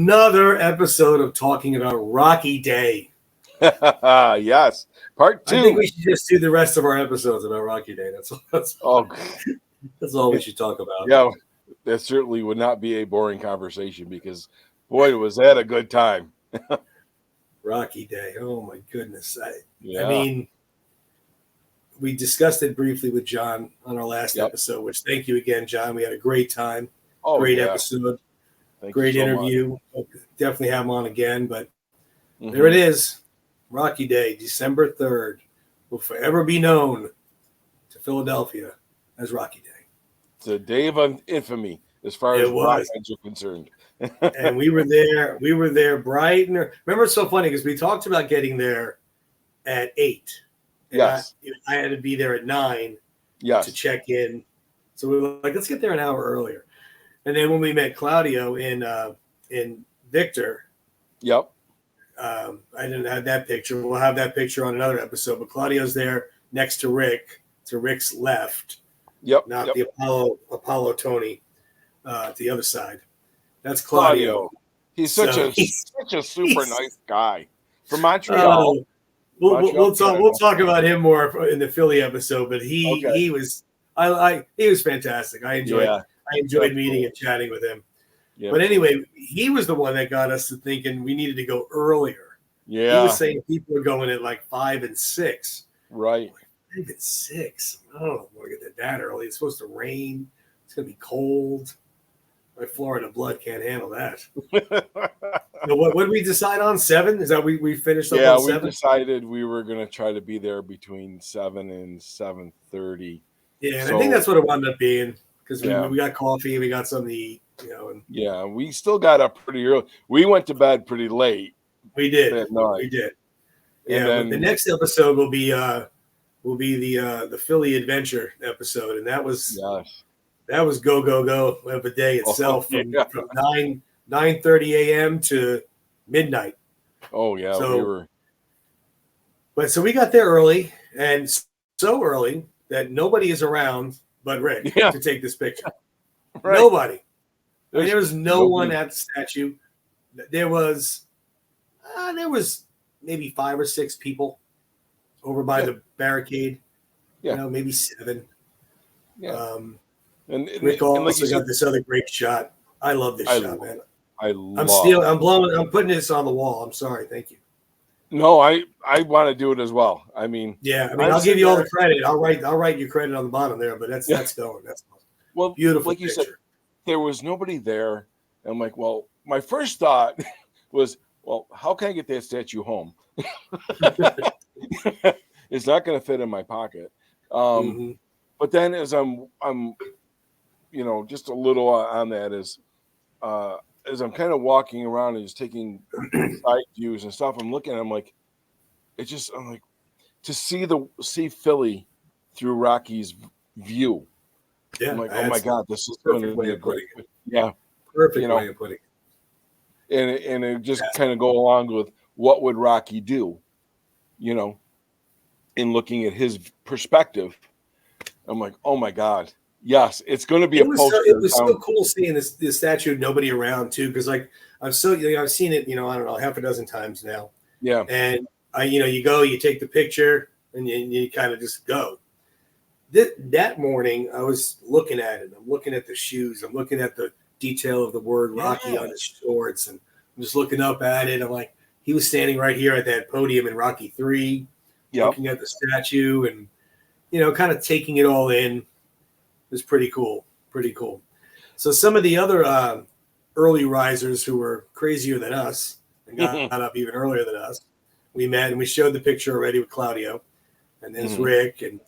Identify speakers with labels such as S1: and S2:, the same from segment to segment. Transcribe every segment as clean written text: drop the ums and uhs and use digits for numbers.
S1: another episode of talking about Rocky Day.
S2: Yes, part 2.
S1: I think we should just do the rest of our episodes about Rocky Day. That's all we should talk about.
S2: Yeah, that certainly would not be a boring conversation because, boy, was that a good time.
S1: Rocky Day. Oh, my goodness. I
S2: Yeah.
S1: mean, we discussed it briefly with John on our last
S2: Yep.
S1: episode, which thank you again, John. We had a great time.
S2: Oh,
S1: great
S2: yeah.
S1: episode.
S2: Thank
S1: Great
S2: you so
S1: interview. Definitely have him on again. But
S2: much.
S1: there it is. Rocky Day, December 3rd, will forever be known to Philadelphia as Rocky Day.
S2: It's a day of infamy as far
S1: It
S2: as
S1: was.
S2: rock fans are concerned.
S1: And we were there. We were there bright. Remember, it's so funny because we talked about getting there at 8. And
S2: Yes.
S1: I had to be there at 9
S2: Yes.
S1: to check in. So we were like, let's get there an hour earlier. And then when we met Claudio in Victor,
S2: Yep.
S1: I didn't have that picture. We'll have that picture on another episode. But Claudio's there next to Rick, to Rick's left.
S2: Yep.
S1: Not
S2: Yep.
S1: the Apollo Tony, to the other side. That's Claudio.
S2: He's such a super nice guy from Montreal.
S1: We'll talk about him more in the Philly episode. But he was fantastic. I enjoyed meeting and chatting with him.
S2: Yep.
S1: But anyway, he was the one that got us to thinking we needed to go earlier.
S2: Yeah.
S1: He was saying people are going at like 5 and 6.
S2: Right.
S1: 5 and 6. Oh, we're going to get that early. It's supposed to rain. It's going to be cold. My Florida blood can't handle that. So what did we decide on? 7? Is that we finished up on 7?
S2: We decided we were going to try to be there between 7 and 7:30.
S1: Yeah, and I think that's what it wound up being because
S2: Yeah.
S1: we got coffee, we got something to eat, And
S2: Yeah, we still got up pretty early. We went to bed pretty late.
S1: we did.
S2: That night.
S1: We did.
S2: And
S1: Yeah,
S2: then-
S1: but the next episode will be the Philly Adventure episode, and that was go of a day itself from 9:30 a.m. to midnight.
S2: Oh yeah,
S1: So-
S2: we were.
S1: So we got there early, and so early that nobody is around but Rick to take this picture.
S2: Right.
S1: Nobody. There was no
S2: nobody.
S1: one at the statue. There was maybe 5 or 6 people over by the barricade.
S2: Yeah.
S1: Maybe 7.
S2: Yeah.
S1: And
S2: And
S1: Rick
S2: like
S1: also
S2: you
S1: got
S2: said,
S1: this other great shot. I love this shot, man.
S2: I'm
S1: I'm putting this on the wall. I'm sorry. Thank you.
S2: No, I want to do it as well. I mean,
S1: I'll give you all the credit. I'll write your credit on the bottom there, but that's going. That's
S2: well,
S1: beautiful.
S2: Like you
S1: picture.
S2: said, there was nobody there. And I'm like, well, my first thought was, well, how can I get that statue home? It's not going to fit in my pocket. But then as I'm just a little on that as I'm kind of walking around and just taking side views and stuff, I'm looking, I'm like, to see Philly through Rocky's view.
S1: Yeah,
S2: I'm like, oh my God, this is going to be a great,
S1: perfect way of putting it.
S2: And it just kind of go along with what would Rocky do, in looking at his perspective. I'm like, oh my God. Yes, it's going to be a poster.
S1: It was so cool seeing this statue, nobody around too, because like I've seen it, I don't know, half a dozen times now.
S2: Yeah.
S1: And you go, you take the picture, and you kind of just go. That morning, I was looking at it. I'm looking at the shoes. I'm looking at the detail of the word Rocky on his shorts, and I'm just looking up at it. I'm like, he was standing right here at that podium in Rocky 3, looking at the statue, and kind of taking it all in. It was pretty cool. So some of the other early risers who were crazier than us and got up even earlier than us, we met and we showed the picture already with Claudio, and there's Rick and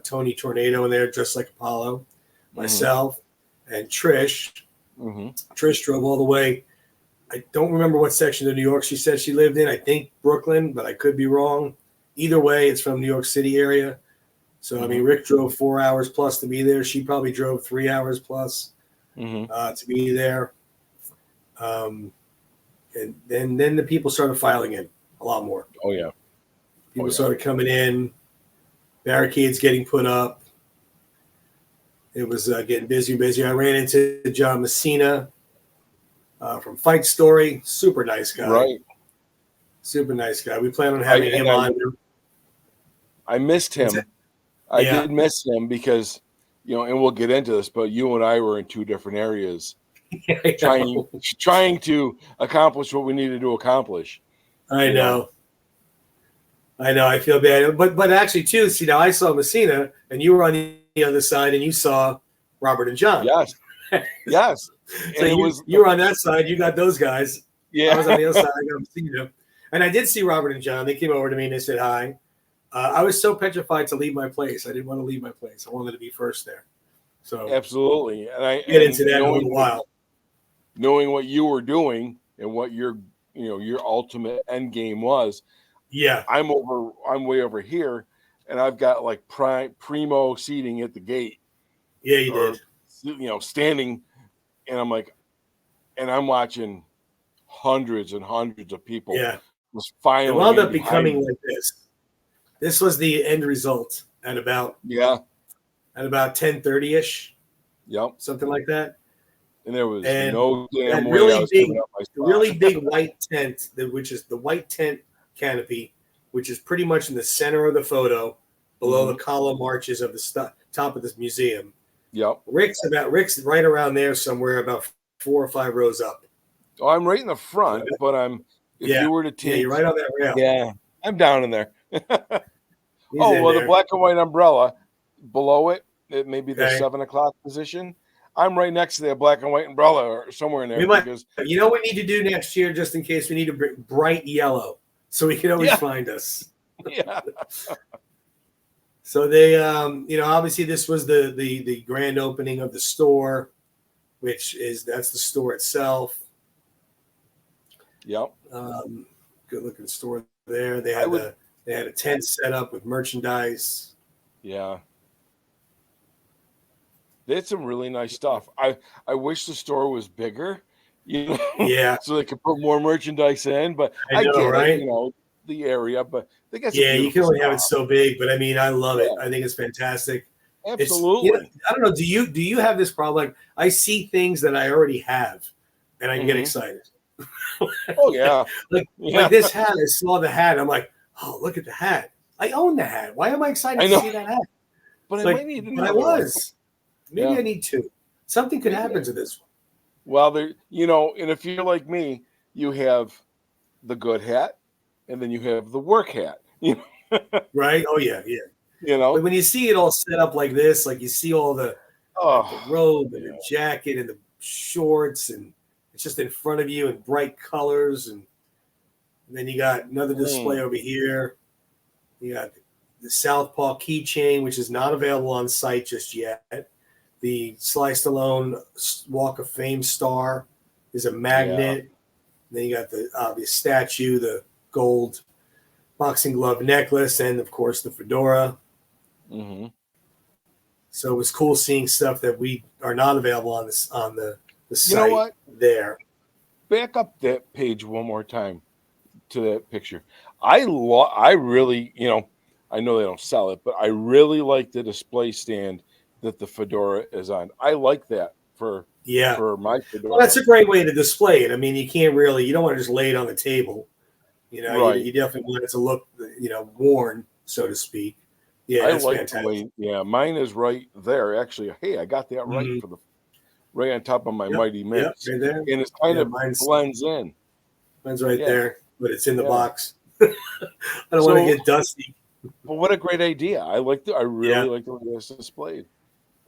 S1: Tony Tornado in there dressed like Apollo, myself and Trish. Trish drove all the way. I don't remember what section of New York she said she lived in. I think Brooklyn, but I could be wrong. Either way, it's from New York City area. So, I mean, Rick drove 4 hours plus to be there. She probably drove 3 hours plus to be there. And then the people started filing in a lot more.
S2: Oh, yeah.
S1: People started coming in, barricades getting put up. It was getting busier and busier. I ran into John Messina from Fight Story. Super nice guy.
S2: Right.
S1: Super nice guy. We plan on having him on.
S2: I missed him. I did miss him because, and we'll get into this, but you and I were in two different areas trying to accomplish what we needed to accomplish.
S1: I know. I feel bad. But actually, too, see, now I saw Messina, and you were on the other side, and you saw Robert and John.
S2: Yes. Yes.
S1: So you were on that side. You got those guys. Yeah. I was on the other side. I got Messina. And I did see Robert and John. They came over to me, and they said hi. I was so petrified to leave my place. I didn't want to leave my place. I wanted to be first there. So
S2: absolutely. And I
S1: get into that in a little while.
S2: Knowing what you were doing and what your ultimate end game was.
S1: Yeah.
S2: I'm way over here, and I've got like primo seating at the gate.
S1: Yeah, you did.
S2: Standing, and I'm watching hundreds and hundreds of people.
S1: Yeah.
S2: Was finally
S1: it wound up becoming like this. This was the end result at about 10:30ish.
S2: Yep.
S1: Something like that.
S2: And there was no damn way
S1: really
S2: I was
S1: big,
S2: giving up my spot.
S1: really big white tent, which is the white tent canopy, which is pretty much in the center of the photo, below the column arches of the top of this museum.
S2: Yep.
S1: Rick's right around there somewhere, about 4 or 5 rows up.
S2: Oh, I'm right in the front, but if you were to take,
S1: you're right on that rail.
S2: Yeah, I'm down in there.
S1: The
S2: black and white umbrella below it may be the 7 o'clock position. I'm right next to that black and white umbrella or somewhere in there. Because
S1: you know what we need to do next year, just in case we need to bring bright yellow, so we can always find us.
S2: Yeah.
S1: So they, obviously this was the grand opening of the store, that's the store itself.
S2: Yep.
S1: Good looking store there. They had a tent set up with merchandise.
S2: Yeah. They had some really nice stuff. I wish the store was bigger,
S1: Yeah.
S2: So they could put more merchandise in. But
S1: I know, right?
S2: The area, but they got some
S1: you can only have it so big. But I mean, I love it. I think it's fantastic.
S2: Absolutely.
S1: I don't know. Do you have this problem? Like, I see things that I already have, and I can get excited.
S2: Oh yeah.
S1: Like this hat. I saw the hat. I'm like, oh, look at the hat. I own the hat. Why am I excited to see that hat?
S2: But I might need another
S1: I was. Maybe I need two. Something could happen to this one.
S2: Well, and if you're like me, you have the good hat, and then you have the work hat.
S1: Right? Oh yeah. But when you see it all set up like this, like you see all the robe and the jacket and the shorts, and it's just in front of you in bright colors, and then you got another display over here. You got the Southpaw keychain, which is not available on site just yet. The Sly Stallone Walk of Fame star is a magnet. Yeah. Then you got the obvious statue, the gold boxing glove necklace, and of course the fedora.
S2: Mm-hmm.
S1: So it was cool seeing stuff that we are not available on the site.
S2: You know what?
S1: There.
S2: Back up that page one more time to that picture. I really, I know they don't sell it, but I really like the display stand that the fedora is on. I like that for my fedora.
S1: Well, that's a great way to display it. I mean, you don't want to just lay it on the table.
S2: Right.
S1: You definitely want it to look, worn, so to speak. Yeah,
S2: I like fantastic. The way, mine is right there. Actually, hey, I got that right right on top of my Mighty Mix.
S1: Right there.
S2: And it's kind of blends in.
S1: Mine's right there, but it's in the box. I don't want to get dusty.
S2: But what a great idea. I really like the way it's displayed.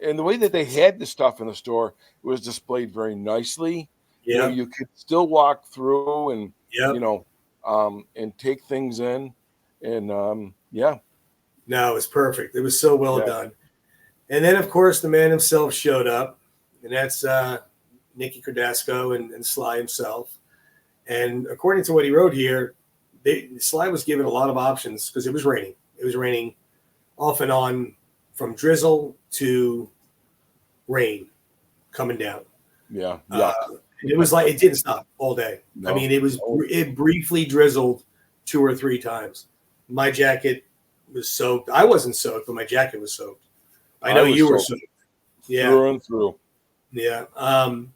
S2: And the way that they had the stuff in the store was displayed very nicely.
S1: Yeah.
S2: You could still walk through and and take things in. And
S1: No, it was perfect. It was so well done. And then, of course, the man himself showed up, and that's Nicky Cordasco and Sly himself. And according to what he wrote here, Sly was given a lot of options because it was raining. It was raining off and on, from drizzle to rain coming down.
S2: Yeah.
S1: It was like it didn't stop all day. No. I mean, it briefly drizzled 2 or 3 times. My jacket was soaked. I wasn't soaked, but my jacket was soaked. I know you were soaked. Yeah.
S2: Through and through.
S1: Yeah.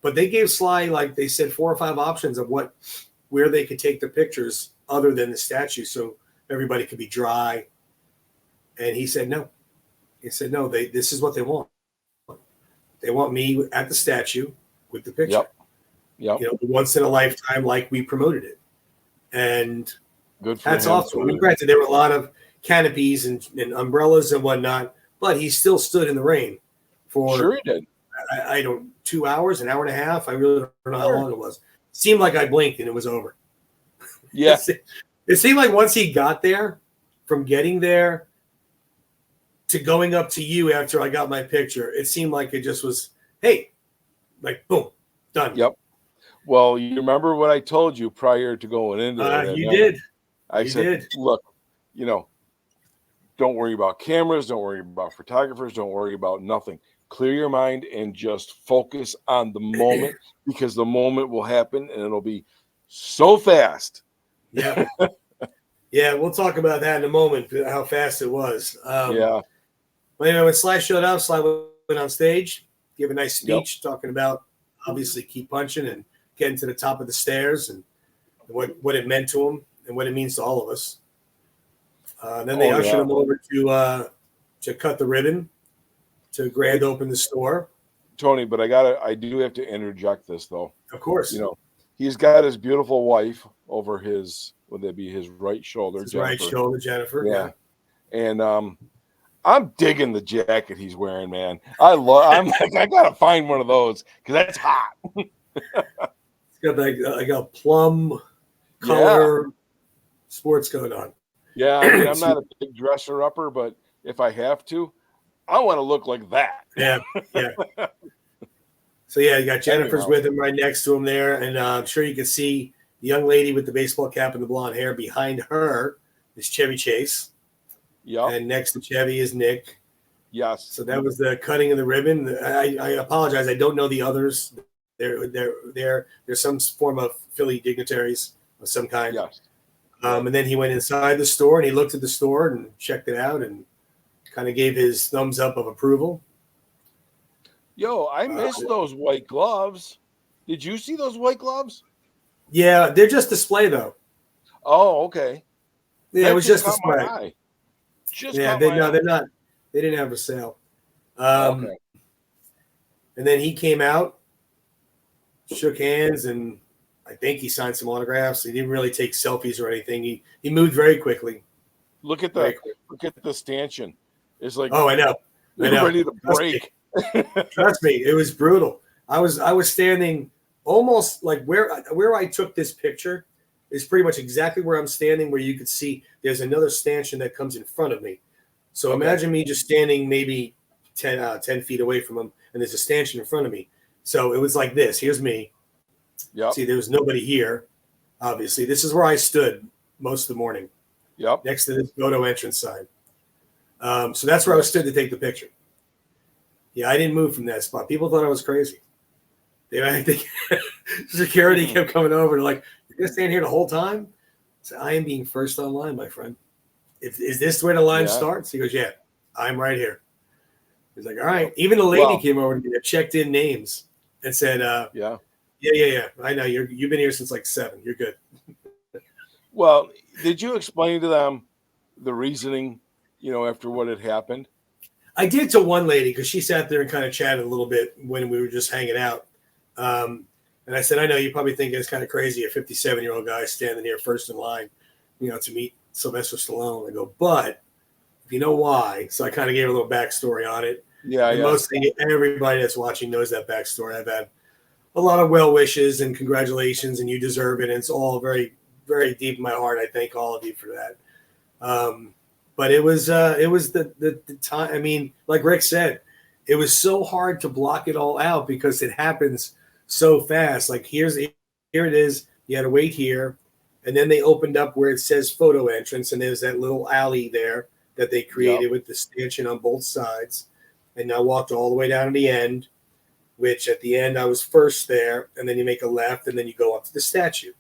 S1: But they gave Sly, like they said, 4 or 5 options of where they could take the pictures other than the statue, so everybody could be dry. And he said no. He said no. This is what they want. They want me at the statue with the picture.
S2: Yep.
S1: Once in a lifetime, like we promoted it. And
S2: Good for
S1: hats
S2: him.
S1: off to him. I mean, granted, there were a lot of canopies and umbrellas and whatnot, but he still stood in the rain for
S2: Sure he did.
S1: I don't 2 hours, an hour and a half. I really don't know how long it was. Seemed like I blinked and it was over.
S2: Yeah.
S1: It seemed like once he got there, from getting there to going up to you after I got my picture, it seemed like it just was, hey, like boom, done.
S2: Yep. Well, you remember what I told you prior to going into it?
S1: You did.
S2: I said, look, don't worry about cameras, don't worry about photographers, don't worry about nothing. Clear your mind and just focus on the moment, because the moment will happen and it'll be so fast.
S1: Yeah. Yeah, we'll talk about that in a moment, how fast it was.
S2: Yeah.
S1: But anyway, when Sly showed up, Sly went on stage, gave a nice speech talking about obviously keep punching and getting to the top of the stairs and what it meant to him and what it means to all of us. And then they ushered him over to cut the ribbon, to grand open the store.
S2: Tony, but I do have to interject this though.
S1: Of course.
S2: He's got his beautiful wife over would that be his right shoulder?
S1: His right shoulder, Jennifer.
S2: Yeah. And I'm digging the jacket he's wearing, man. I'm like, I gotta find one of those because that's hot.
S1: It's got like a plum color sports coat on.
S2: Yeah, I mean, I'm not a big dresser upper, but if I have to, I want to look like that.
S1: Yeah. So you got Jennifer's with him right next to him there, and I'm sure you can see the young lady with the baseball cap and the blonde hair. Behind her is Chevy Chase.
S2: Yeah. And
S1: next to Chevy is Nick.
S2: Yes.
S1: So that was the cutting of the ribbon. I apologize. I don't know the others. There's some form of Philly dignitaries of some kind.
S2: Yes.
S1: And then he went inside the store and he looked at the store and checked it out and kind of gave his thumbs up of approval.
S2: Yo, I missed those white gloves. Did you see those white gloves?
S1: Yeah, they're just display though.
S2: Oh, okay.
S1: Yeah, it was just display. They're not. They didn't have a sale.
S2: Okay.
S1: And then he came out, shook hands, and I think he signed some autographs. He didn't really take selfies or anything. He moved very quickly.
S2: Look at the stanchion. It's like,
S1: oh, I know.
S2: Ready to break.
S1: Trust me, it was brutal. I was standing almost like where I took this picture is pretty much exactly where I'm standing, where you could see there's another stanchion that comes in front of me. So imagine me just standing maybe 10 feet away from him, and there's a stanchion in front of me. So it was like this. Here's me.
S2: Yep.
S1: See, there was nobody here. Obviously, this is where I stood most of the morning.
S2: Yep.
S1: Next to this photo entrance sign. So that's where I stood to take the picture. Yeah, I didn't move from that spot. People thought I was crazy. I think security kept coming over and like, "You're gonna stand here the whole time?" So I am being first online, my friend. Is this where the line starts? He goes, "Yeah, I'm right here." He's like, "All right." Even the lady came over to me that checked in names and said, yeah. I know you've been here since like 7. You're good."
S2: Well, did you explain to them the reasoning, after what had happened?
S1: I did to one lady because she sat there and kind of chatted a little bit when we were just hanging out. And I said, "I know you probably think it's kind of crazy, a 57-year-old guy standing here first in line, to meet Sylvester Stallone." I go, "But if you know why," so I kind of gave a little backstory on it.
S2: Yeah,
S1: and everybody that's watching knows that backstory. I've had a lot of well wishes and congratulations, and you deserve it. And it's all very, very deep in my heart. I thank all of you for that. But it was the time. I mean, like Rick said, it was so hard to block it all out because it happens so fast. Like here it is. You had to wait here, and then they opened up where it says photo entrance, and there's that little alley there that they created with the stanchion on both sides. And I walked all the way down to the end, which at the end I was first there, and then you make a left, and then you go up to the statue.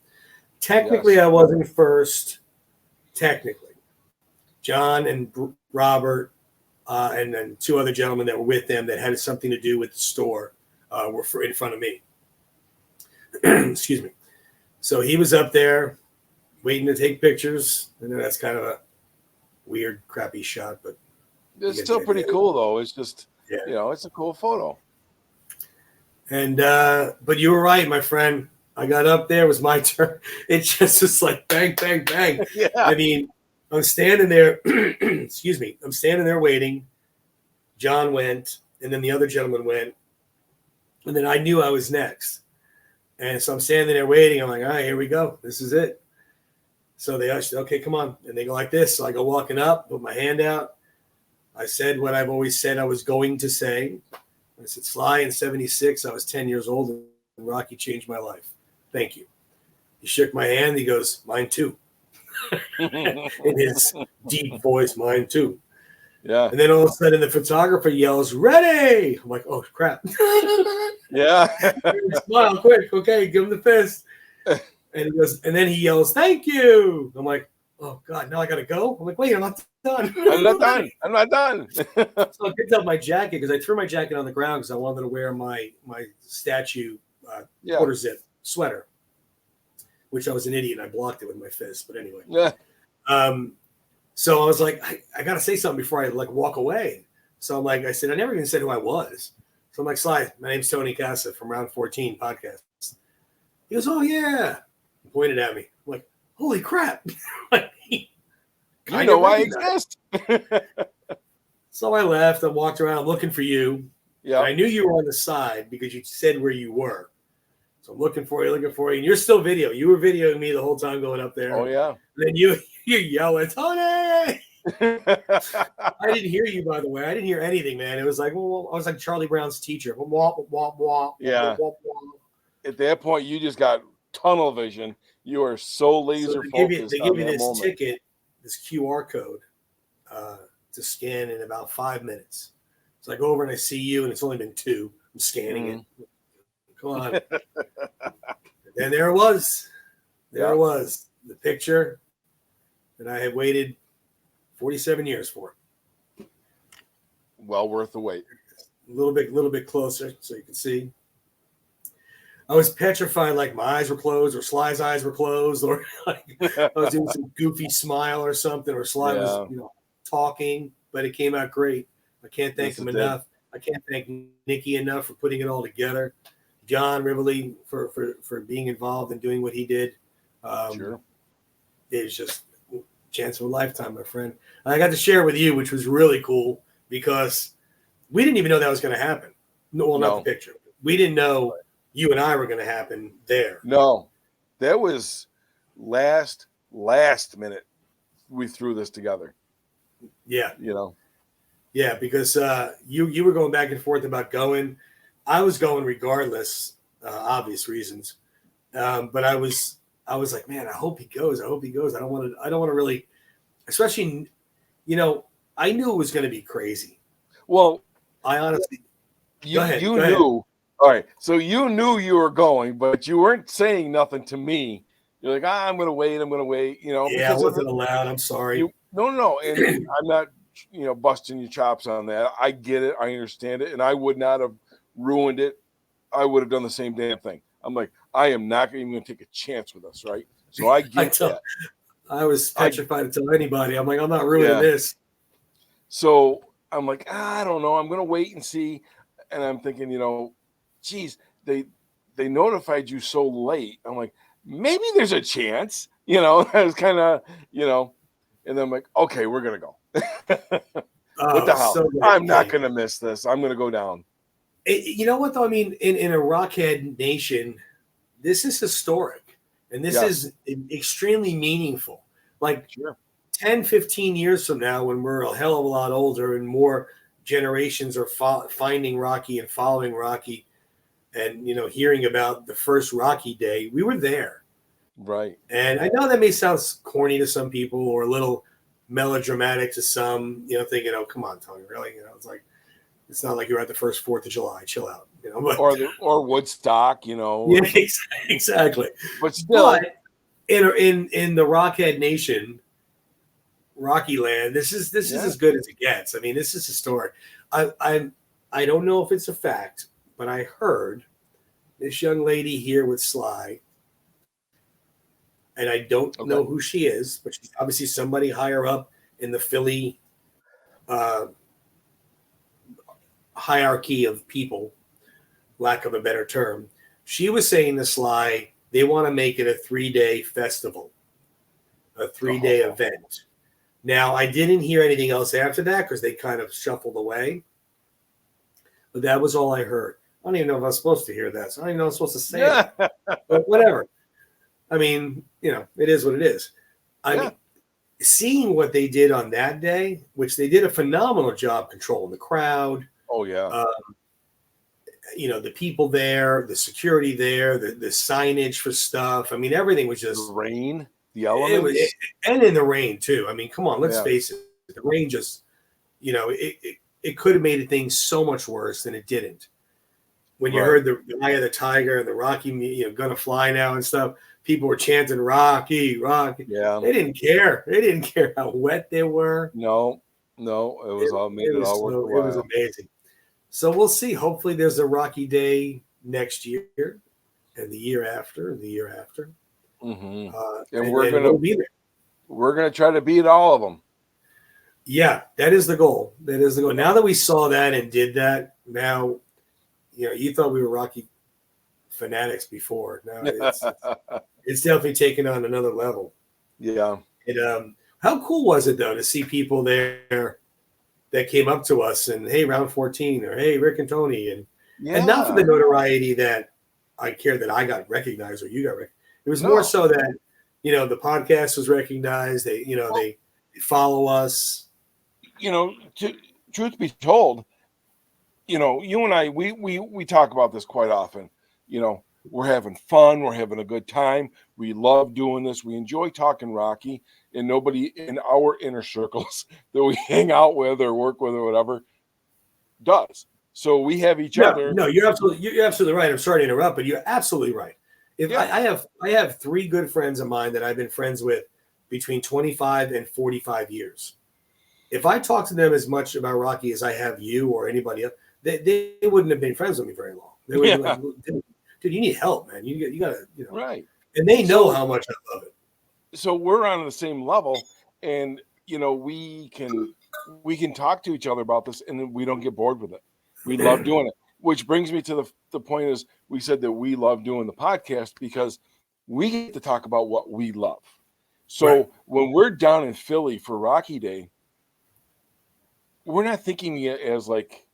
S1: Technically, I wasn't first. Technically. John and Robert and then 2 other gentlemen that were with them that had something to do with the store were in front of me. Excuse me. So he was up there waiting to take pictures. I know that's kind of a weird, crappy shot, but
S2: it's still pretty cool, though. It's just, it's a cool photo.
S1: And but you were right, my friend. I got up there. It was my turn. It just was like bang, bang, bang.
S2: Yeah.
S1: I mean, I'm standing there. Excuse me. I'm standing there waiting. John went, and then the other gentleman went, and then I knew I was next. And so I'm standing there waiting. I'm like, all right, here we go. This is it. So they asked, okay, come on. And they go like this. So I go walking up, put my hand out. I said what I've always said I was going to say. I said, Sly, in 76, I was 10 years old, and Rocky changed my life. Thank you. He shook my hand. He goes, mine too. In his deep voice, mine too.
S2: Yeah.
S1: And then all of a sudden the photographer yells, ready. I'm like, oh, crap.
S2: Yeah.
S1: Smile quick. Okay, give him the fist. And he goes, and then he yells, thank you. I'm like, oh, God, now I got to go? I'm like, wait, I'm not done.
S2: I'm not done.
S1: So I picked up my jacket because I threw my jacket on the ground because I wanted to wear my statue quarter zip sweater, which I was an idiot. I blocked it with my fist. But anyway.
S2: Yeah.
S1: So I was like, I got to say something before I walk away. So I'm like, I said, I never even said who I was. So I'm like, Sly, my name's Tony Casa from Round 14 podcast. He goes, oh, yeah. He pointed at me. I'm like, holy crap.
S2: I know I exist.
S1: So I left. I walked around looking for you. Yeah. I knew you were on the side because you said where you were. So I'm looking for you. And you're still video. You were videoing me the whole time going up there.
S2: Oh, yeah.
S1: And then you yelling, Tony! I didn't hear you, by the way. I didn't hear anything, man. It was like, well, I was like Charlie Brown's teacher.
S2: Yeah. At that point, you just got tunnel vision. You are so laser focused.
S1: They give you this ticket, this QR code to scan in about 5 minutes. So I go over and I see you, and it's only been 2. I'm scanning it. Come on. And there it was. There it was. The picture that I had waited 47 years for.
S2: Well worth the wait.
S1: A little bit closer so you can see. I was petrified, like my eyes were closed, or Sly's eyes were closed, or like I was doing some goofy smile or something, or Sly was, talking, but it came out great. I can't thank him enough. I can't thank Nikki enough for putting it all together. John Rivoli for being involved and doing what he did.
S2: Sure.
S1: It was just a chance of a lifetime, my friend. And I got to share it with you, which was really cool because we didn't even know that was going to happen. Well, not the picture. We didn't know you and I were going to happen there.
S2: No, that was last minute we threw this together.
S1: Yeah.
S2: Yeah,
S1: because you were going back and forth about going. I was going regardless, obvious reasons. But I was like, man, I hope he goes. I don't want to really, especially, I knew it was going to be crazy.
S2: Well,
S1: I honestly,
S2: you knew. All right, so you knew you were going, but you weren't saying nothing to me. You're like, I'm going to wait.
S1: Yeah, I wasn't allowed. I'm sorry.
S2: No, and I'm not, busting your chops on that. I get it. I understand it, and I would not have ruined it. I would have done the same damn thing. I'm like, I am not even going to take a chance with us, right? So I get that.
S1: I was petrified to tell anybody. I'm like, I'm not ruining this.
S2: So I'm like, I don't know. I'm going to wait and see. And I'm thinking, geez, they notified you so late. I'm like, maybe there's a chance, I was kind of, and then I'm like, okay, we're going to go. What the hell? So I'm not going to miss this. I'm going to go down.
S1: You know what, though? I mean, in a Rockhead nation, this is historic, and this is extremely meaningful. Like 10, 15 years from now, when we're a hell of a lot older and more generations are finding Rocky and following Rocky and, hearing about the first Rocky day, we were there.
S2: Right.
S1: And I know that may sound corny to some people or a little melodramatic to some, thinking, oh, come on, Tony, really? It's like, it's not like you're at the first 4th of July. Chill out, But,
S2: or Woodstock,
S1: Yeah, exactly.
S2: But still,
S1: in the Rockhead Nation, Rocky Land, this is as good as it gets. I mean, this is historic. I don't know if it's a fact, but I heard this young lady here with Sly, and I don't know who she is, but she's obviously somebody higher up in the Philly uh, hierarchy of people, lack of a better term. She was saying to Sly, they want to make it a 3-day festival, a 3-day event. Now, I didn't hear anything else after that because they kind of shuffled away. But that was all I heard. I don't even know if I was supposed to hear that. So I don't even know if I'm supposed to say that. But whatever. I mean, it is what it is. I mean, seeing what they did on that day, which they did a phenomenal job controlling the crowd.
S2: Oh, yeah.
S1: The people there, the security there, the signage for stuff. I mean, everything was just
S2: the rain, the elements,
S1: and in the rain too. I mean, come on, let's face it. The rain just, it could have made things so much worse than it didn't. When you heard the Eye of the Tiger and the Rocky, gonna fly now and stuff, people were chanting Rocky, Rocky.
S2: Yeah,
S1: they didn't care. They didn't care how wet they were.
S2: No, it was all made it all worth the while.
S1: It was amazing. So we'll see. Hopefully, there's a Rocky Day next year, and the year after, and the year after.
S2: Mm-hmm.
S1: And we'll be there.
S2: We're gonna try to beat all of them.
S1: Yeah, that is the goal. That is the goal. Now that we saw that and did that, now, you thought we were Rocky fanatics before. Now it's definitely taken on another level.
S2: Yeah.
S1: How cool was it though to see people there that came up to us and, hey, round 14, or hey, Rick and Tony, and not for the notoriety that I care that I got recognized or you got recognized. It was more so that the podcast was recognized. They they follow us.
S2: Truth be told, you and I we talk about this quite often. We're having fun. We're having a good time. We love doing this. We enjoy talking Rocky, and nobody in our inner circles that we hang out with or work with or whatever does. So we have each other.
S1: No, you're absolutely right. I'm sorry to interrupt, but you're absolutely right. I have 3 good friends of mine that I've been friends with between 25 and 45 years. If I talk to them as much about Rocky as I have you or anybody else, they wouldn't have been friends with me very long. They would have been like, dude, you need help, man. You gotta,
S2: right.
S1: And they know how much I love it.
S2: So we're on the same level, and we can talk to each other about this, and then we don't get bored with it. We love doing it. Which brings me to the point is we said that we love doing the podcast because we get to talk about what we love. So when we're down in Philly for Rocky Day, we're not thinking it as like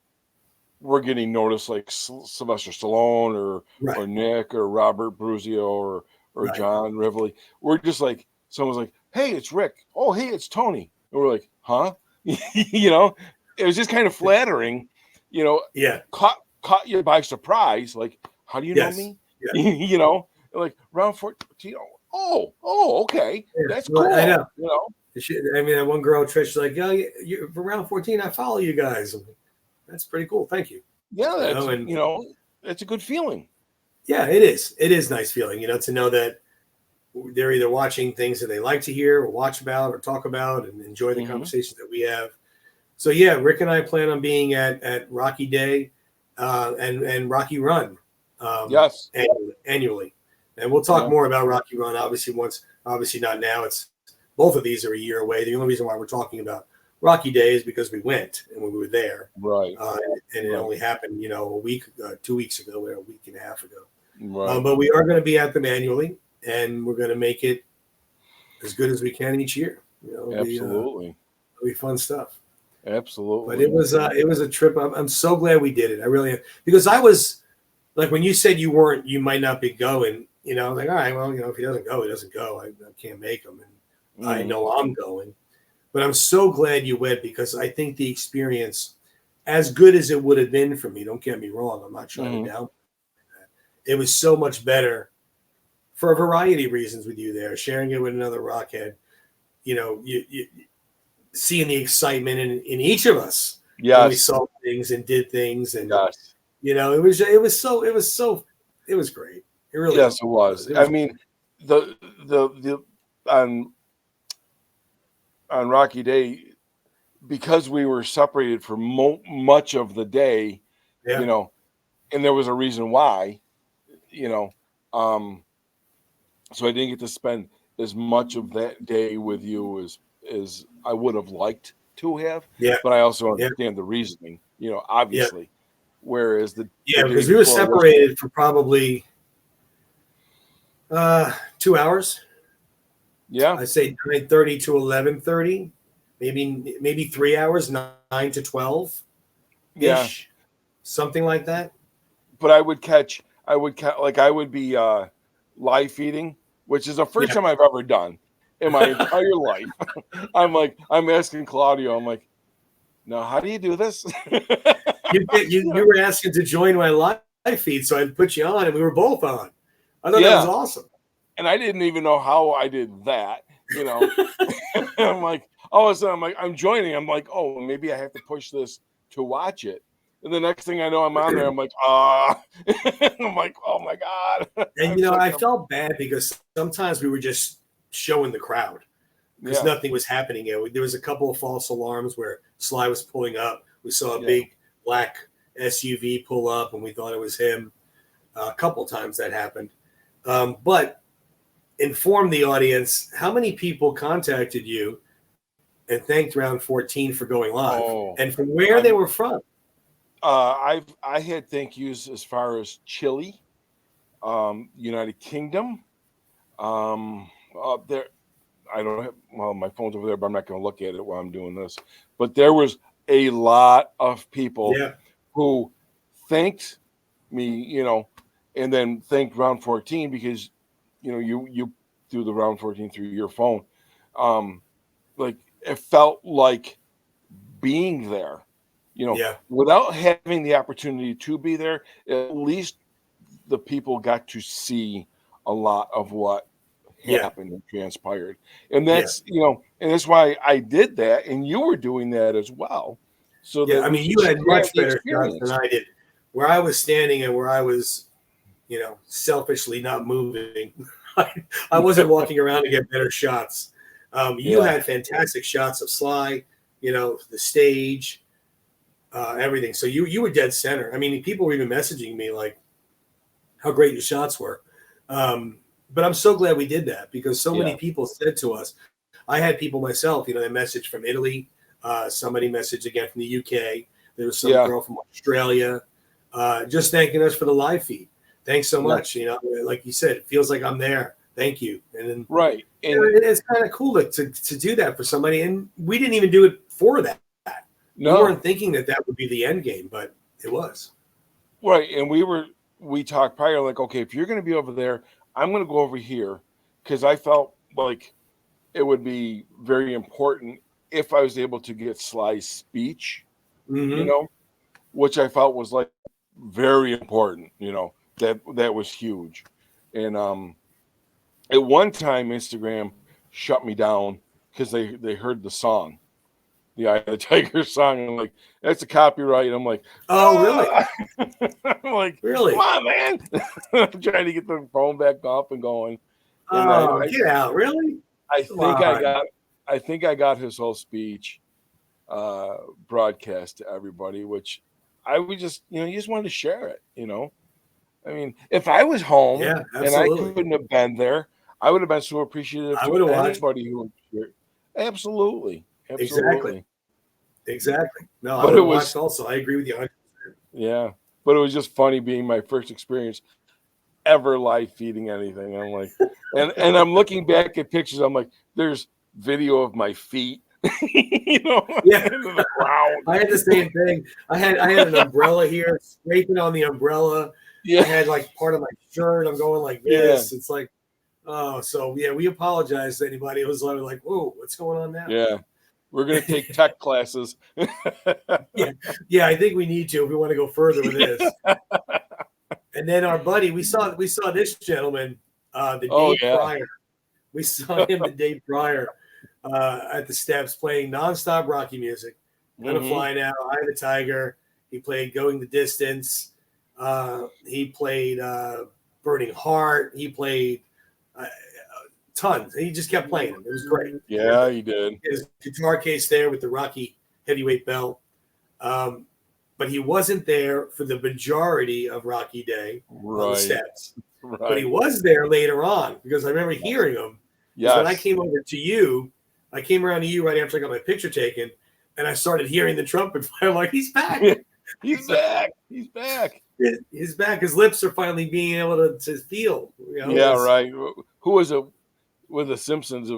S2: we're getting noticed like Sylvester Stallone or Nick or Robert Bruzio or John Rivoli. We're just like, someone's like, hey, it's Rick. Oh, hey, it's Tony. And we're like, huh? It was just kind of flattering, caught you by surprise. Like, how do you know me?
S1: Yeah.
S2: Like round 14. Oh, okay. Yeah. That's cool.
S1: I know. I mean, that one girl, Trish, like, you for round 14, I follow you guys. That's pretty cool. Thank you.
S2: Yeah, that's a good feeling.
S1: Yeah, it is. It is a nice feeling, to know that they're either watching things that they like to hear or watch about or talk about and enjoy the conversations that we have. So yeah, Rick and I plan on being at Rocky Day and Rocky Run.
S2: Yes.
S1: Annually. And we'll talk more about Rocky Run, obviously not now. It's both of these are a year away. The only reason why we're talking about Rocky Day is because we went and when we were there.
S2: Right.
S1: And it only happened, a week, 2 weeks ago, or a week and a half ago.
S2: Right.
S1: But we are going to be at them annually, and we're going to make it as good as we can each year.
S2: Absolutely.
S1: It'll be fun stuff.
S2: Absolutely.
S1: But it was a trip. I'm so glad we did it. I really am. Because I was like, when you said you might not be going, like, all right, well, if he doesn't go, he doesn't go. I can't make him. And I know I'm going. But I'm so glad you went because I think the experience, as good as it would have been for me, don't get me wrong, I'm not trying to downplay that. It was so much better for a variety of reasons with you there, sharing it with another Rockhead, you seeing the excitement in each of us.
S2: Yes.
S1: When we saw things and did things. And, it was great. It really
S2: was. It was. I mean, the on Rocky Day, because we were separated for much of the day, and there was a reason why, you know. So I didn't get to spend as much of that day with you as I would have liked to have.
S1: Yeah.
S2: But I also
S1: Yeah.
S2: understand the reasoning,
S1: Yeah.
S2: obviously. Whereas the
S1: Yeah,
S2: day
S1: because we were
S2: before was,
S1: separated for probably 2 hours.
S2: yeah,
S1: I say 9:30 to 11:30, maybe 3 hours, 9 to 12
S2: yeah.
S1: ish, something like that.
S2: But I would catch, like I would be live feeding, which is the first
S1: Yeah.
S2: time I've ever done in my entire life. I'm asking Claudio, I'm like, now how do you do this?
S1: You were asking to join my live feed, so I put you on, and we were both on. I thought that was
S2: Yeah.
S1: awesome.
S2: And I didn't even know how I did that, I'm like, all of a sudden, I'm joining. I'm like, oh, maybe I have to push this to watch it. And the next thing I know, I'm on there. I'm like, I'm like, oh my God.
S1: And
S2: I'm so
S1: I felt bad because sometimes we were just showing the crowd because
S2: yeah,
S1: nothing was happening yet. There was a couple of false alarms where Sly was pulling up. We saw a
S2: yeah.
S1: big black SUV pull up, and we thought it was him. A couple times that happened. But inform the audience how many people contacted you and thanked Round 14 for going live,
S2: Oh,
S1: and from where they were from.
S2: I had thank yous as far as Chile, United Kingdom. There, I don't have, well, my phone's over there, but I'm not going to look at it while I'm doing this. But there was a lot of people
S1: Yeah.
S2: who thanked me, and then thanked Round 14 because, you do the Round 14 through your phone. Like it felt like being there,
S1: Yeah.
S2: without having the opportunity to be there. At least the people got to see a lot of what
S1: Yeah.
S2: happened and transpired. And
S1: Yeah.
S2: and that's why I did that. And you were doing that as well. So
S1: Yeah.
S2: that
S1: I
S2: we
S1: mean,
S2: could
S1: you had
S2: have
S1: much
S2: the
S1: better shots than
S2: experience.
S1: I did. Where I was standing and where I was, selfishly not moving, I wasn't walking around to get better shots. You
S2: Yeah.
S1: had fantastic shots of Sly, the stage, everything. So you were dead center. I mean, people were even messaging me like how great your shots were. But I'm so glad we did that because so many
S2: Yeah.
S1: people said to us, I had people myself, they messaged from Italy. Somebody messaged again from the UK. There was some
S2: Yeah.
S1: girl from Australia just thanking us for the live feed. Thanks so
S2: Yeah.
S1: much. Like you said, it feels like I'm there. Thank you. And then
S2: Right. And
S1: it's kind of cool to do that for somebody. And we didn't even do it for that. We
S2: no.
S1: weren't thinking that would be the end game, but it was.
S2: Right. And we talked prior, like, okay, if you're going to be over there, I'm going to go over here because I felt like it would be very important if I was able to get Sly's speech,
S1: Mm-hmm.
S2: which I felt was like very important, that was huge. And at one time Instagram shut me down because they heard the song, the Eye of the Tiger song. I'm like, that's a copyright. I'm like,
S1: Oh, really?
S2: I'm like,
S1: Really?
S2: come on, man. I'm trying to get the phone back up and going. And
S1: Oh, get out! Really?
S2: I
S1: Come
S2: think
S1: on.
S2: I think I got his whole speech broadcast to everybody, which I would just, you just wanted to share it, I mean, if I was home
S1: Yeah,
S2: and I
S1: absolutely.
S2: couldn't have been there, I would have been so appreciative
S1: I
S2: to
S1: would have watched.
S2: anybody who absolutely,
S1: Exactly.
S2: absolutely.
S1: Exactly. No, I
S2: But
S1: would
S2: it
S1: have watched
S2: was,
S1: also. I agree with you.
S2: yeah, but it was just funny being my first experience ever live feeding anything. I'm like, and I'm looking back at pictures. I'm like, there's video of my feet,
S1: Yeah.
S2: into the ground.
S1: I had the same thing. I had an umbrella here, scraping on the umbrella. I
S2: Yeah,
S1: had like part of my shirt. I'm going like
S2: yeah,
S1: this. It's like, oh, so yeah, we apologize to anybody who was like, whoa, what's going on now?
S2: yeah. We're gonna take tech classes.
S1: Yeah, I think we need to if we want to go further with this. And then our buddy, we saw this gentleman the
S2: Oh
S1: day
S2: yeah,
S1: prior. We saw him the day prior at the steps playing nonstop Rocky music. Gonna
S2: mm-hmm.
S1: Fly Now, Eye of the Tiger. He played Going the Distance. He played Burning Heart. He played tons. He just kept playing them. It was great.
S2: Yeah, he did.
S1: His guitar case there with the Rocky heavyweight belt. but he wasn't there for the majority of Rocky Day on the steps.
S2: Right.
S1: But he was there later on because I remember hearing him. Yes. When I came over to you, I came around to you right after I got my picture taken, and I started hearing the trumpet fly. I'm like, he's back.
S2: He's back. He's back.
S1: He's back. His lips are finally being able to feel.
S2: Right. Who was it with the Simpsons?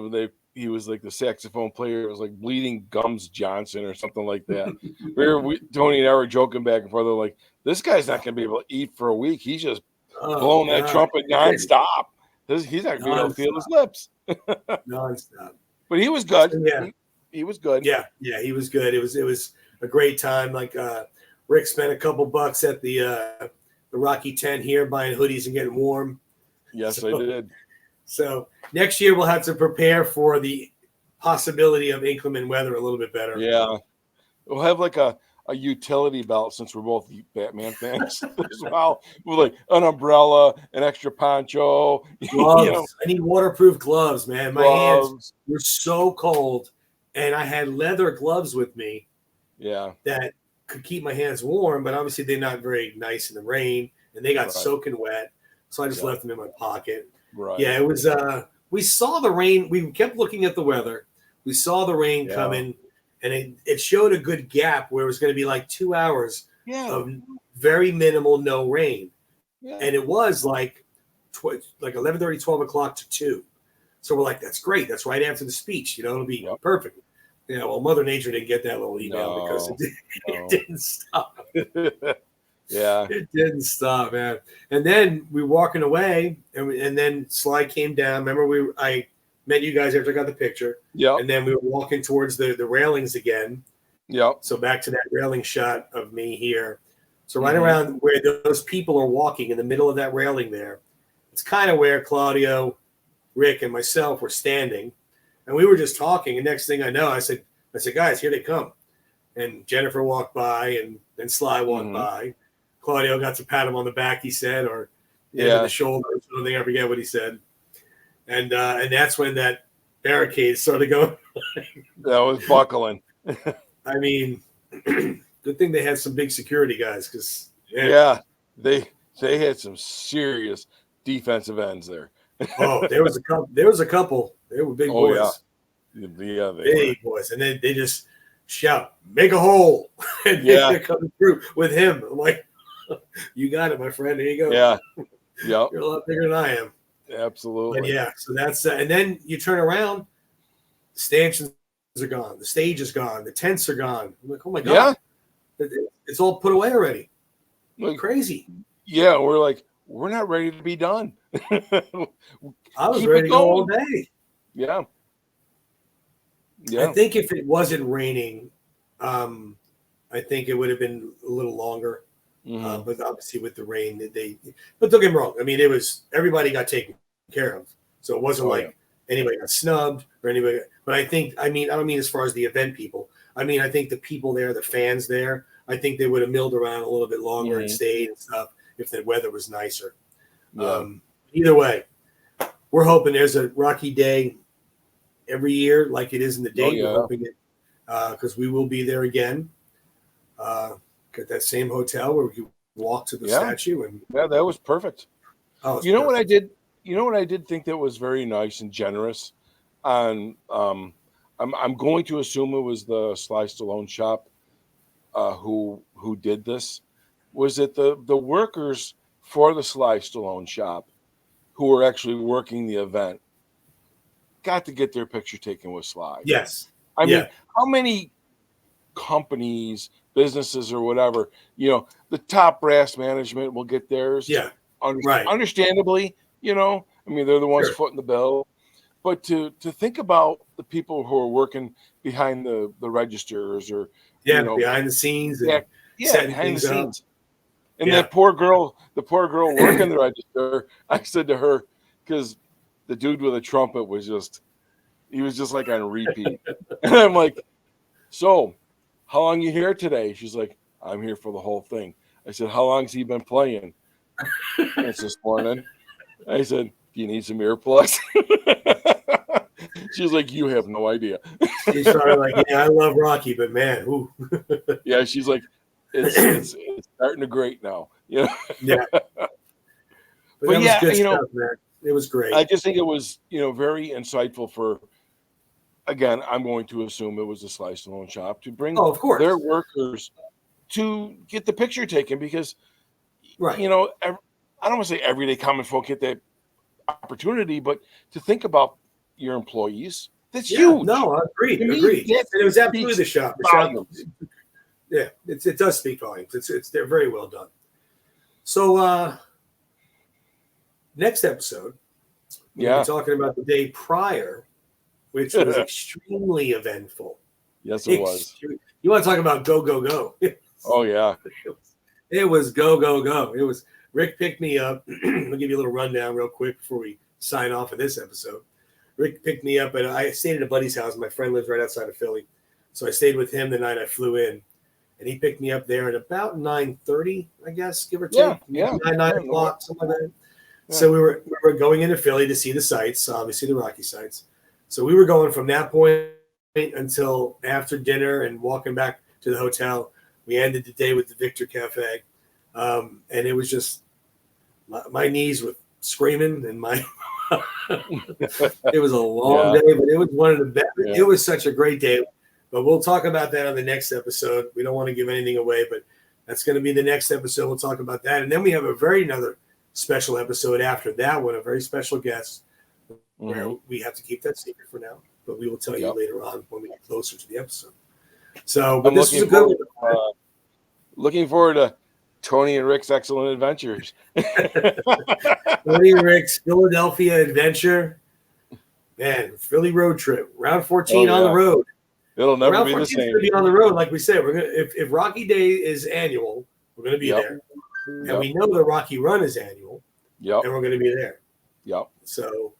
S2: He was like the saxophone player. It was like Bleeding Gums Johnson or something like that. Tony and I were joking back and forth. They're like, this guy's not going to be able to eat for a week. He's just blowing that trumpet nonstop. He's not going to be able to feel his lips.
S1: Nonstop.
S2: But he was good.
S1: Yeah.
S2: He was good.
S1: Yeah, he was good. It was a great time. Like Rick spent a couple bucks at the Rocky tent here buying hoodies and getting warm.
S2: Yes, I did.
S1: So next year we'll have to prepare for the possibility of inclement weather a little bit better.
S2: Yeah. We'll have like a utility belt since we're both Batman fans as well. With like an umbrella, an extra poncho.
S1: Gloves. I need waterproof gloves, man. My hands were so cold, and I had leather gloves with me.
S2: Yeah. That
S1: could keep my hands warm, but obviously they're not very nice in the rain, and they got soaking wet. So I just left them in my pocket.
S2: Right.
S1: Yeah, it was. We saw the rain. We kept looking at the weather. We saw the rain coming, and it showed a good gap where it was going to be like 2 hours of very minimal no rain, and it was like 11:30, 12 o'clock to 2. So we're like, that's great. That's right after the speech. It'll be perfect. Well, Mother Nature didn't get that little email because it didn't stop.
S2: Yeah,
S1: it didn't stop, man. And then we were walking away, and then Sly came down. Remember, I met you guys after I got the picture.
S2: Yeah.
S1: And then we were walking towards the railings again.
S2: Yeah.
S1: So back to that railing shot of me here. So right around where those people are walking in the middle of that railing there, it's kind of where Claudio, Rick, and myself were standing. And we were just talking. And next thing I know, I said, guys, here they come. And Jennifer walked by, and then Sly walked by. Claudio got to pat him on the back, he said, or the shoulder or something. I forget what he said. And that's when that barricade started going.
S2: That was buckling.
S1: I mean, good thing they had some big security guys, because
S2: they had some serious defensive ends there.
S1: There was a couple. They were big boys.
S2: Yeah,
S1: big boys, and they just shout, "Make a hole!" and they're coming through with him. I'm like, you got it, my friend. There you go.
S2: Yeah.
S1: You're a lot bigger than I am.
S2: Absolutely.
S1: But so that's and then you turn around, the stanchions are gone, the stage is gone, the tents are gone. I'm like, oh my god, it's all put away already. Like crazy.
S2: Yeah, we're not ready to be done.
S1: I was ready to go all day.
S2: Yeah.
S1: I think if it wasn't raining, I think it would have been a little longer. But obviously with the rain, but don't get me wrong. I mean, everybody got taken care of, so it wasn't like anybody got snubbed or anybody. But I don't mean as far as the event people. I mean, I think the people there, the fans there, I think they would have milled around a little bit longer and stayed and stuff if the weather was nicer. Either way, we're hoping there's a Rocky Day every year, like it is in the date. We're hoping it because we will be there again. At that same hotel where we could walk to the statue, and
S2: that was perfect. You know what I did? You know what I did think that was very nice and generous. I'm going to assume it was the Sly Stallone Shop who did this. Was it the workers for the Sly Stallone Shop who were actually working the event got to get their picture taken with Sly?
S1: Yes.
S2: I mean, how many companies, businesses, or whatever, the top brass management will get theirs.
S1: Yeah.
S2: Understandably, I mean, they're the ones footing the bill. But to think about the people who are working behind the registers or
S1: behind the scenes, and
S2: behind the scenes. And that poor girl working the register, I said to her, because the dude with a trumpet was just like on repeat. And I'm like, so how long you here today? She's like, I'm here for the whole thing. I said, how long's he been playing? It's this morning. I said, do you need some earplugs? She's like, you have no idea.
S1: She's probably like, I love Rocky, but man,
S2: yeah, she's like, it's starting to grate now. You know.
S1: Yeah. But that was good stuff, man. It was great.
S2: I just think it was, very insightful for. Again, I'm going to assume it was the Sly Stallone Shop to bring
S1: of course.
S2: their workers to get the picture taken because,
S1: right.
S2: I don't want to say everyday common folk get that opportunity, but to think about your employees, that's huge.
S1: No, agreed. It was absolutely the shop. The shop, yeah, it does speak volumes. They're very well done. So next episode, we'll be talking about the day prior, which was extremely eventful.
S2: Yes, it was.
S1: You want to talk about go, go, go.
S2: Oh, yeah.
S1: It was go, go, go. It was Rick picked me up. I'll give you a little rundown real quick before we sign off of this episode. Rick picked me up, and I stayed at a buddy's house. My friend lives right outside of Philly. So I stayed with him the night I flew in. And he picked me up there at about 9:30, I guess, give or take.
S2: Yeah.
S1: 9 o'clock, something like that. Yeah. So we were going into Philly to see the sights, obviously the Rocky sights. So we were going from that point until after dinner and walking back to the hotel. We ended the day with the Victor Cafe. And it was just my knees were screaming and my it was a long day, but it was one of the best. Yeah. It was such a great day. But we'll talk about that on the next episode. We don't want to give anything away, but that's going to be the next episode. We'll talk about that. And then we have another special episode after that one, a very special guest where we have to keep that secret for now, but we will tell you later on when we get closer to the episode. So, but this is a good one.
S2: Looking forward to Tony and Rick's excellent adventures.
S1: Tony and Rick's Philadelphia adventure. Man, Philly road trip. Round 14 on the road.
S2: It'll never be the same.
S1: Be on the road, like we said. We're gonna if Rocky Day is annual, we're gonna be there. And we know the Rocky Run is annual. And we're gonna be there. So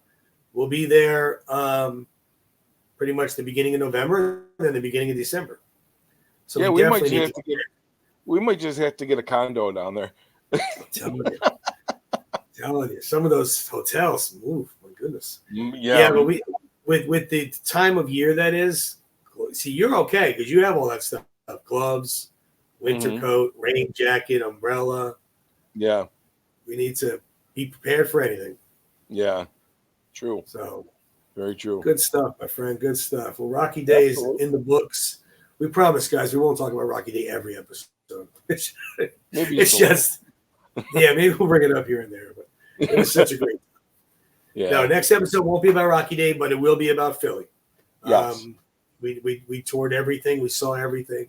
S1: we'll be there pretty much the beginning of November and then the beginning of December. So
S2: we might just have to get a condo down there.
S1: Telling you, some of those hotels, my goodness. But with the time of year that is, see, you're okay because you have all that stuff: gloves, winter coat, rain jacket, umbrella. Yeah, we need to be prepared for anything.
S2: Yeah, true.
S1: So, very true. Good stuff, my friend. Good stuff. Well, Rocky Day is in the books. We promise, guys, we won't talk about Rocky Day every episode. Maybe maybe we'll bring it up here and there. But it was such a great time. No, next episode won't be about Rocky Day, but it will be about Philly. Yes. We toured everything. We saw everything.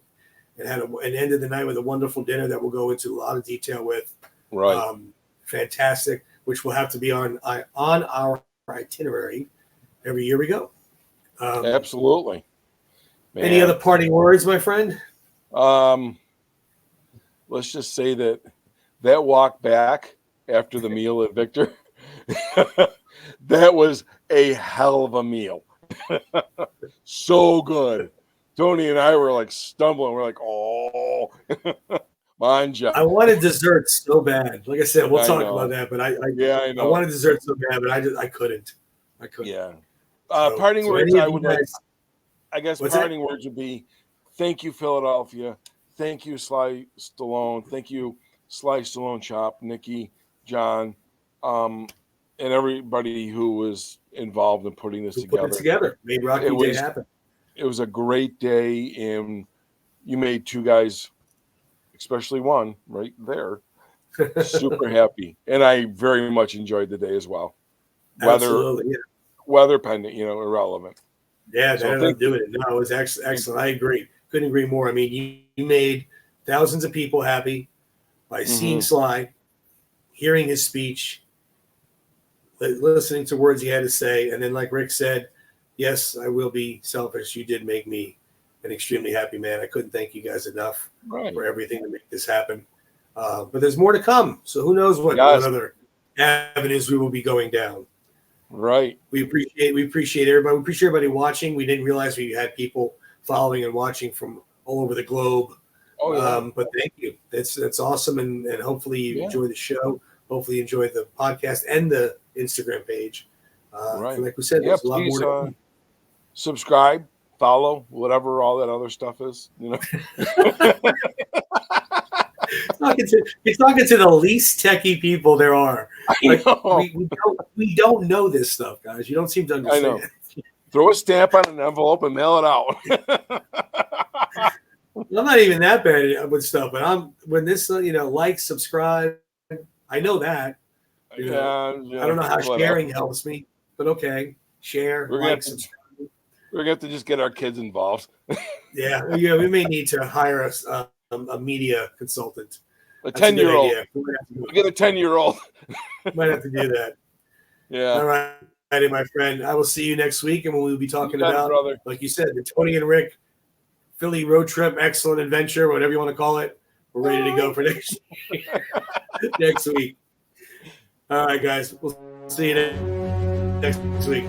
S1: And ended the night with a wonderful dinner that we'll go into a lot of detail with. Right. Fantastic, which will have to be on our itinerary every year we go.
S2: Absolutely.
S1: Man. Any other parting words, my friend?
S2: Let's just say that walk back after the meal at Victor, that was a hell of a meal. So good. Tony and I were like stumbling. We're like, oh, manja. I wanted dessert so bad. Like I said, we'll talk about that. But I know. I wanted dessert so bad, but I couldn't. Yeah. Parting words. I guess parting words would be, thank you, Philadelphia. Thank you, Sly Stallone. Thank you, Sly Stallone Shop, Nikki, John, and everybody who was involved in putting this together. Made Rocky Day happen. It was a great day, and you made two guys, especially one right there, super happy. And I very much enjoyed the day as well. Weather pendant, irrelevant. Yeah, they ended up doing it. No, it was excellent. I agree. Couldn't agree more. I mean, you made thousands of people happy by seeing Sly, hearing his speech, listening to words he had to say. And then, like Rick said, yes, I will be selfish. You did make me an extremely happy man. I couldn't thank you guys enough for everything to make this happen. But there's more to come. So who knows what other avenues we will be going down. Right. We appreciate everybody. We appreciate everybody watching. We didn't realize we had people following and watching from all over the globe. Oh, yeah. But thank you. That's awesome. And hopefully you enjoy the show. Hopefully you enjoy the podcast and the Instagram page. And like we said, there's a lot more to come. Subscribe, follow, whatever all that other stuff is.
S1: You're talking to the least techie people there are. Like,
S2: know.
S1: we don't know this stuff, guys. You don't seem to
S2: I know.
S1: understand.
S2: Throw a stamp on an envelope and mail it out.
S1: I'm not even that bad with stuff, but when this, like, subscribe, I know that.
S2: Yeah,
S1: I don't know how
S2: whatever.
S1: sharing helps me, but okay, share, subscribe.
S2: We're gonna have to just get our kids involved.
S1: Yeah, we may need to hire a media consultant.
S2: A 10-year-old.
S1: We'll
S2: get a 10-year-old.
S1: Might have to do that.
S2: Yeah.
S1: All right, my friend. I will see you next week, and we'll be talking about,
S2: brother.
S1: like you said, the Tony and Rick Philly road trip, excellent adventure, whatever you want to call it. We're ready to go for next week. All right, guys. We'll see you next week.